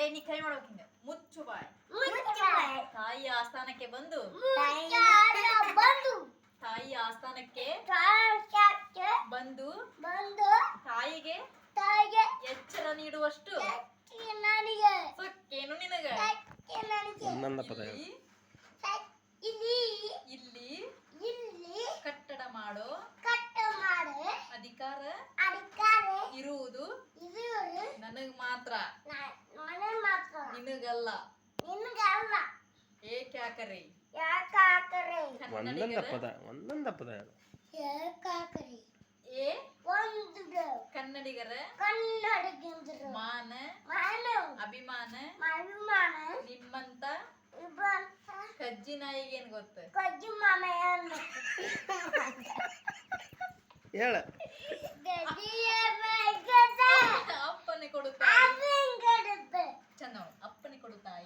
ನೀ ಕೈ ಮಾಡ್ಬೇಕಿಂಗ ಮುಚ್ಚು ಬಾಯ್ ತಾಯಿ ಆಸ್ಥಾನಕ್ಕೆ ಬಂದು ತಾಯಿ ಆಸ್ಥಾನಕ್ಕೆ ಬಂದು ತಾಯಿಗೆ ಎಚ್ಚರ ನೀಡುವಷ್ಟು ಸೊಕ್ಕೇನು ನಿನಗ ಇಲ್ಲಿ ಕಟ್ಟಡ ಮಾಡೋ ಅಧಿಕಾರ ಇರುವುದು ನನಗ್ ಮಾತ್ರ ನಿನಗಲ್ಲ ಏಕ್ಯಾಕರೆ ಕನ್ನಡಿಗರ ಮಾನ ಅಭಿಮಾನ ನಿಮ್ಮಂತ ಕಜ್ಜಿ ನಾಯಿಗೇನ್ ಗೊತ್ತ ಹೇಳ ಅಪ್ಪನೆ ಕೊಡುತ್ತಾಯಿ ಚಂದ ಅಪ್ಪನೆ ಕೊಡುತ್ತಾಯಿ